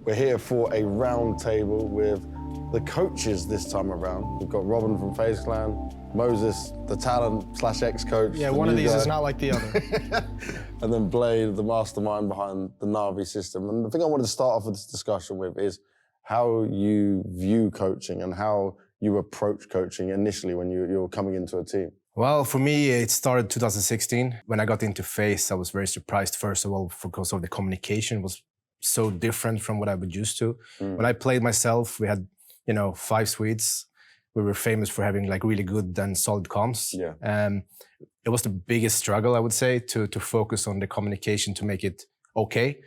We're here for a round table with the coaches this time around. We've got RobbaN from FaZe Clan, Moses, the talent / ex-coach. Yeah, one of these is not like the other. And then Blade, the mastermind behind the Na'Vi system. And the thing I wanted to start off with this discussion with is how you view coaching and how you approach coaching initially when you're coming into a team. Well, for me, it started 2016. When I got into FaZe, I was very surprised, first of all, because of the communication was so different from what I was used to. When I played myself, we had, 5 Swedes. We were famous for having like really good and solid comms. Yeah. It was the biggest struggle, I would say, to focus on the communication to make it okay.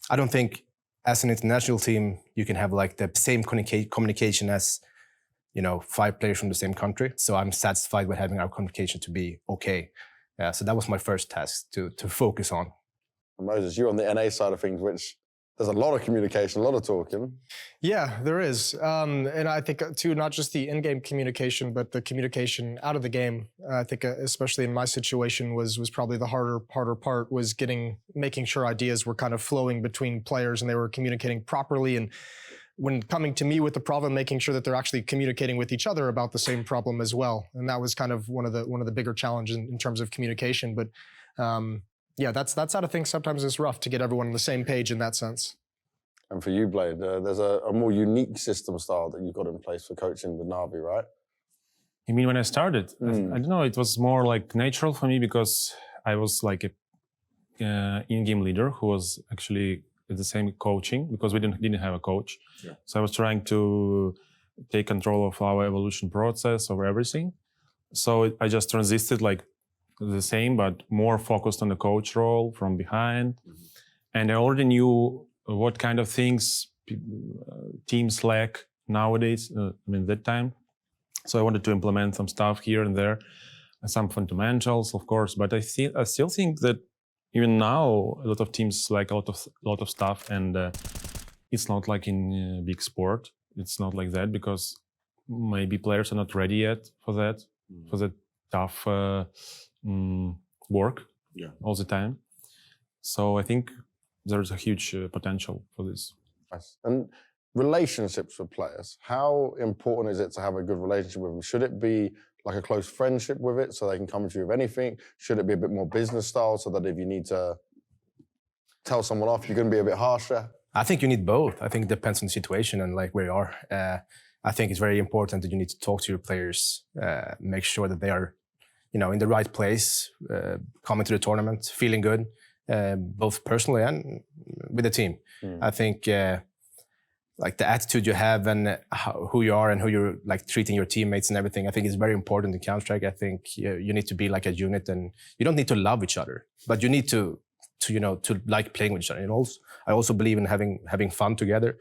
I don't think as an international team, you can have like the same communication as 5 players from the same country. So I'm satisfied with having our communication to be okay. So that was my first task to focus on. Moses, you're on the NA side of things, which there's a lot of communication, a lot of talking. Yeah, there is. And I think, too, not just the in-game communication, but the communication out of the game. I think, especially in my situation, was probably the harder part, was making sure ideas were kind of flowing between players and they were communicating properly. And when coming to me with the problem, making sure that they're actually communicating with each other about the same problem as well. And that was kind of one of the bigger challenges in terms of communication. But yeah, that side of things sometimes is rough to get everyone on the same page in that sense. And for you, Blade, there's a more unique system style that you've got in place for coaching with Na'Vi, right? You mean when I started? I don't know, it was more like natural for me because I was like a in-game leader who was actually at the same coaching because we didn't have a coach. Yeah. So I was trying to take control of our evolution process over everything. So I just transited like the same, but more focused on the coach role from behind. And I already knew what kind of things teams lack nowadays, that time. So I wanted to implement some stuff here and there, some fundamentals, of course, but I still think that even now, a lot of teams lack a lot of stuff, and it's not like in big sport. It's not like that because maybe players are not ready yet for that, for that tough work all the time. So I think there's a huge potential for this. Nice. And relationships with players, how important is it to have a good relationship with them? Should it be like a close friendship with it so they can come to you with anything? Should it be a bit more business style so that if you need to tell someone off, you're going to be a bit harsher? I think you need both. I think it depends on the situation and like where you are. I think it's very important that you need to talk to your players, make sure that they are, in the right place, coming to the tournament, feeling good, both personally and with the team. I think like the attitude you have and who you are and how you're like treating your teammates and everything, I think is very important in Counter-Strike. I think you need to be like a unit, and you don't need to love each other, but you need to like playing with each other. And also, I also believe in having fun together.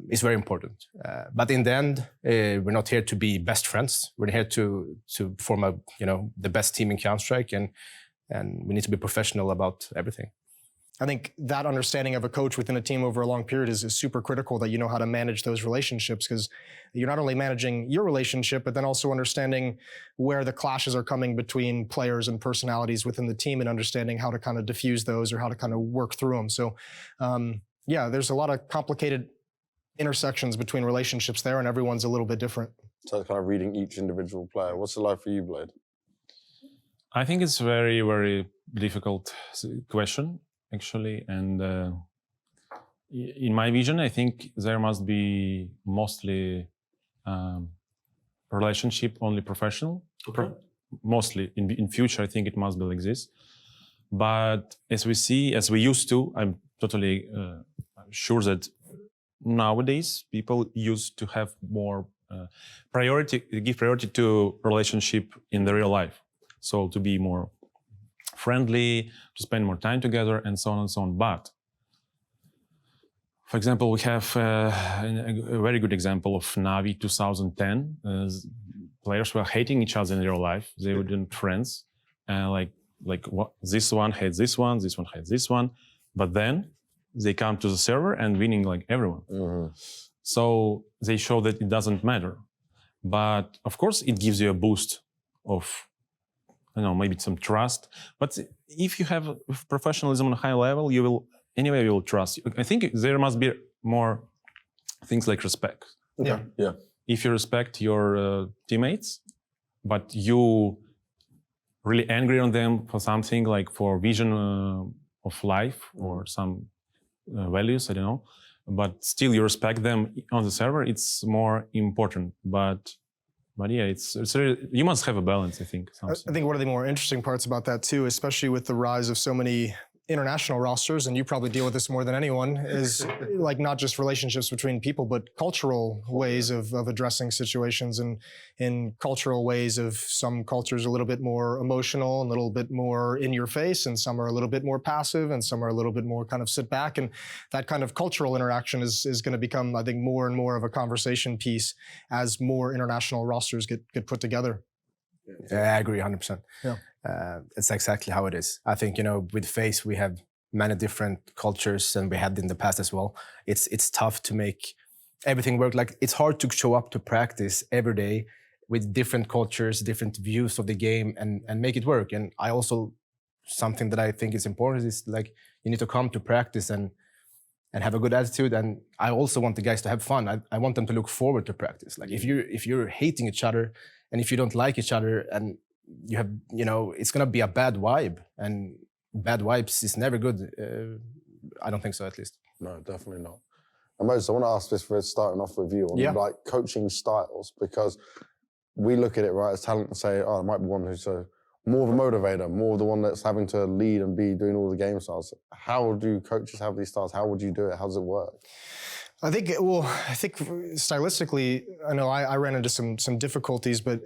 It's very important. But in the end, we're not here to be best friends. We're here to form the best team in Counter-Strike, and we need to be professional about everything. I think that understanding of a coach within a team over a long period is super critical, that you know how to manage those relationships, because you're not only managing your relationship, but then also understanding where the clashes are coming between players and personalities within the team and understanding how to kind of diffuse those or how to kind of work through them. So yeah, there's a lot of complicated intersections between relationships there, and everyone's a little bit different. So kind of reading each individual player. What's it like for you, Blade? I think it's a very, very difficult question, actually. And in my vision, I think there must be mostly relationship only professional. Okay. Mostly. In future, I think it must be like this. But as we used to, I'm totally sure that nowadays people used to have more give priority to relationship in the real life. So to be more friendly, to spend more time together, and so on and so on. But, for example, we have a very good example of Na'Vi 2010. Players were hating each other in real life. They weren't friends. This one hates this one hates this one. But then they come to the server and winning like everyone. So they show that it doesn't matter. But of course, it gives you a boost of, maybe some trust. But if you have professionalism on a high level, you will trust. I think there must be more things like respect. Yeah. Yeah. If you respect your teammates, but you really angry on them for something like for vision of life or some values, I don't know, but still you respect them on the server, it's more important. But yeah, it's really, you must have a balance, I think. I think one of the more interesting parts about that too, especially with the rise of so many international rosters, and you probably deal with this more than anyone, is like not just relationships between people, but cultural ways of addressing situations, and in cultural ways of some cultures a little bit more emotional, a little bit more in your face, and some are a little bit more passive, and some are a little bit more kind of sit back. And that kind of cultural interaction is going to become, I think, more and more of a conversation piece as more international rosters get put together. Yeah, I agree 100%. Yeah. It's exactly how it is. I think, with FaZe, we have many different cultures, and we had in the past as well. It's tough to make everything work. Like, it's hard to show up to practice every day with different cultures, different views of the game, and make it work. And I also, something that I think is important is like, you need to come to practice and have a good attitude. And I also want the guys to have fun. I want them to look forward to practice. Like, if you're hating each other, and if you don't like each other, and you have, it's gonna be a bad vibe, and bad vibes is never good. I don't think so, at least. No, definitely not. And Moses, I want to ask this for starting off with you on like coaching styles, because we look at it right as talent and say, oh, there might be one who's more of a motivator, more of the one that's having to lead and be doing all the game styles. How do coaches have these styles? How would you do it? How does it work? I think stylistically, I know I ran into some difficulties, but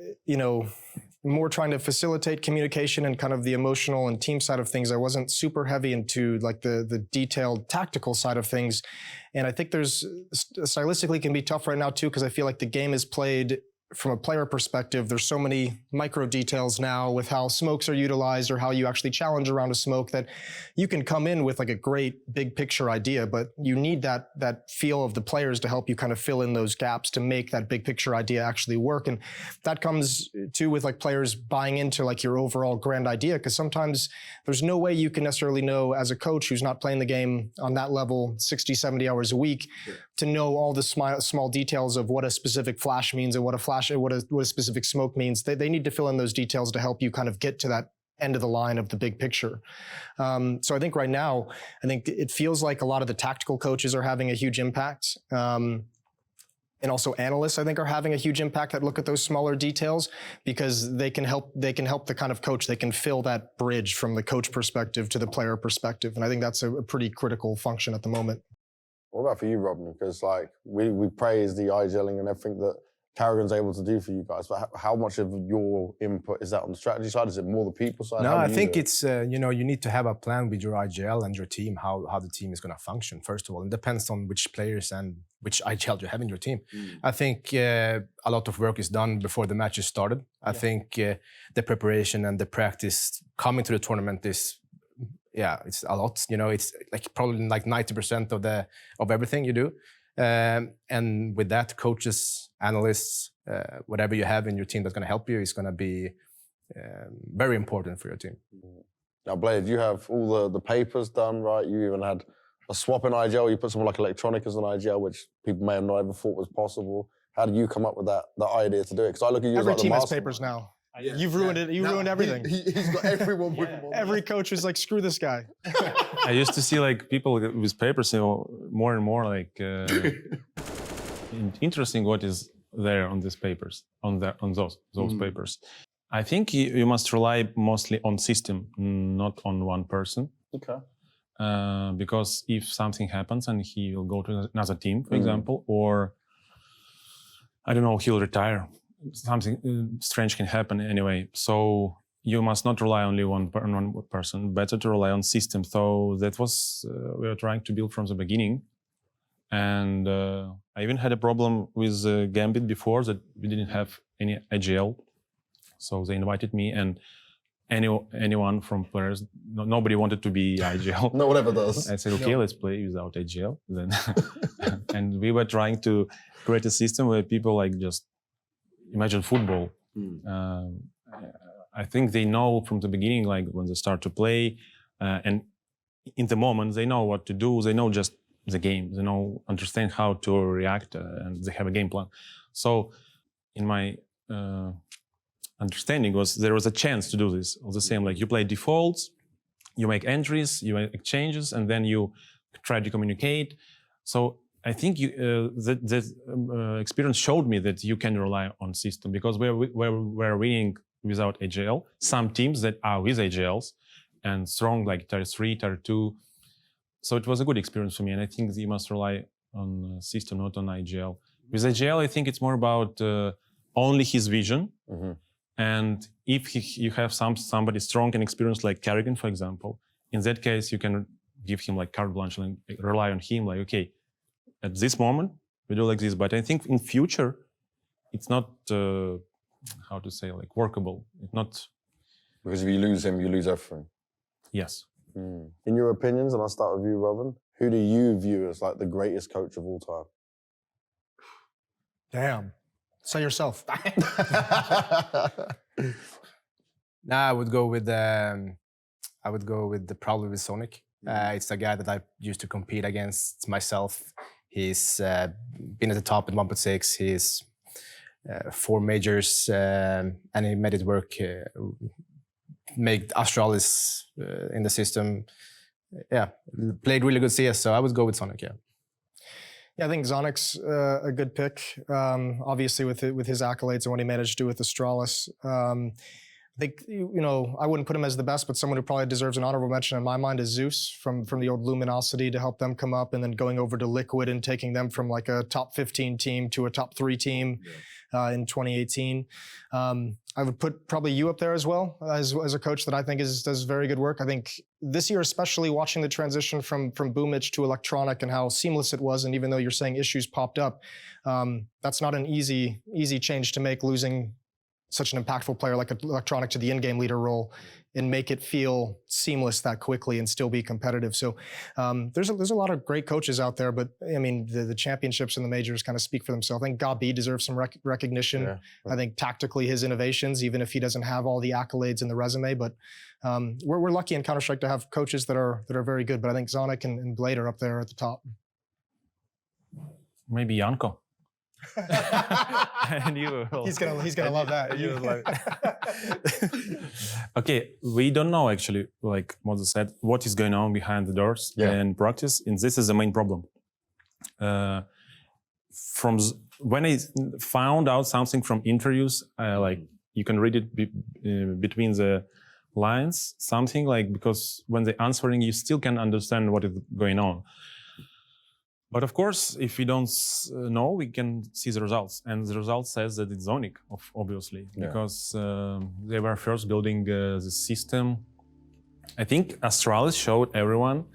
more trying to facilitate communication and kind of the emotional and team side of things. I wasn't super heavy into like the detailed tactical side of things. And I think stylistically can be tough right now too, because I feel like the game is played from a player perspective. There's so many micro details now with how smokes are utilized or how you actually challenge around a smoke, that you can come in with like a great big picture idea, but you need that feel of the players to help you kind of fill in those gaps to make that big picture idea actually work. And that comes too with like players buying into like your overall grand idea, because sometimes there's no way you can necessarily know as a coach who's not playing the game on that level 60, 70 hours a week to know all the small details of what a specific flash means and what a specific smoke means. They need to fill in those details to help you kind of get to that end of the line of the big picture. So I think right now, it feels like a lot of the tactical coaches are having a huge impact. And also analysts, I think, are having a huge impact that look at those smaller details, because they can help the kind of coach. They can fill that bridge from the coach perspective to the player perspective. And I think that's a pretty critical function at the moment. What about for you, RobbaN? Because like we praise the IGLing and everything that Carrigan's able to do for you guys, but how much of your input is that on the strategy side? Is it more the people side? No, I think it's, you need to have a plan with your IGL and your team, how the team is going to function, first of all. It depends on which players and which IGL you have in your team. I think a lot of work is done before the matches started. I think the preparation and the practice coming to the tournament is, it's a lot. It's like probably like 90% of everything you do. And with that, coaches, analysts, whatever you have in your team that's going to help you is going to be very important for your team. Now, Blade, you have all the papers done, right? You even had a swap in IGL. You put something like electronic as an IGL, which people may have not ever thought was possible. How did you come up with that idea to do it? Because I look at you every as like team the has papers now. You've ruined it. You ruined everything. He's got everyone with him. Every coach was like, screw this guy. I used to see like people with papers, more and more like interesting what is there on these papers, on those papers. I think you must rely mostly on system, not on one person. Okay. Because if something happens and he will go to another team, for example, or I don't know, he'll retire. Something strange can happen anyway. So you must not rely only on one person. Better to rely on system. So that was we were trying to build from the beginning. And I even had a problem with Gambit before, that we didn't have any IGL. So they invited me, and anyone from players, nobody wanted to be IGL. No one ever does. I said, okay, let's play without IGL then. And we were trying to create a system where people like just imagine football. I think they know from the beginning, like when they start to play, and in the moment they know what to do. They know just the game. They know understand how to react, and they have a game plan. So, in my understanding there was a chance to do this. All the same, like you play defaults, you make entries, you make exchanges, and then you try to communicate. So I think that experience showed me that you can rely on system, because we're winning without IGL. Some teams that are with IGLs and strong, like tier 3, tier 2. So it was a good experience for me, and I think you must rely on system, not on IGL. With IGL, I think it's more about only his vision. Mm-hmm. And if you have somebody strong and experienced, like Kerrigan, for example, in that case, you can give him like carte blanche and rely on him, like, okay, at this moment, we do like this. But I think in future, it's not, how to say, like workable. It's not... Because if you lose him, you lose everything. Yes. Mm. In your opinions, and I'll start with you, RobbaN, who do you view as like the greatest coach of all time? Damn. Say yourself. Nah, I would go with probably with Sonic. It's a guy that I used to compete against myself. He's been at the top at 1.6. He's 4 majors, and he made it work. Made Astralis in the system. Yeah, played really good CS. So I would go with Sonic. Yeah. Yeah, I think Zonic's a good pick. Obviously, with his accolades and what he managed to do with Astralis. I think, I wouldn't put him as the best, but someone who probably deserves an honorable mention in my mind is Zeus from the old Luminosity, to help them come up, and then going over to Liquid and taking them from like a top 15 team to a top 3 team in 2018. I would put probably you up there as well as a coach that I think does very good work. I think this year, especially watching the transition from Boomich to Electronic and how seamless it was, and even though you're saying issues popped up, that's not an easy change to make, losing such an impactful player like Electronic to the in-game leader role, and make it feel seamless that quickly and still be competitive. So there's a lot of great coaches out there, but I mean, the championships and the majors kind of speak for themselves. I think Gabi deserves some recognition. Yeah. I think tactically his innovations, even if he doesn't have all the accolades in the resume, but we're lucky in Counter-Strike to have coaches that are very good, but I think Zonic and Blade are up there at the top. Maybe Janko. And you will. He's gonna love that. You like... Okay, we don't know actually, like Moses said, what is going on behind the doors in practice, and this is the main problem. When I found out something from interviews, like you can read it between the lines, something like, because when they're answering, you still can understand what is going on. But of course, if we don't know, we can see the results. And the result says that it's Zonic, obviously, because they were first building the system. I think Astralis showed everyone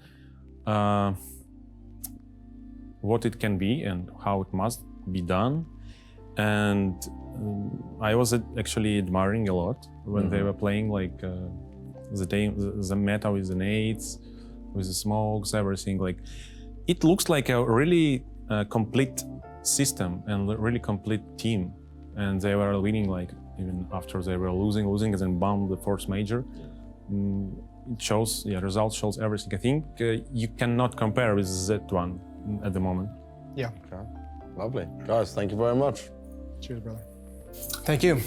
what it can be and how it must be done. And I was actually admiring a lot when they were playing, like the meta with the nades, with the smokes, everything. Like, it looks like a really complete system and a really complete team. And they were winning, like, even after they were losing, and then bombed the first major. It shows, results shows everything. I think you cannot compare with Z1 at the moment. Yeah. Okay. Lovely. Guys, thank you very much. Cheers, brother. Thank you.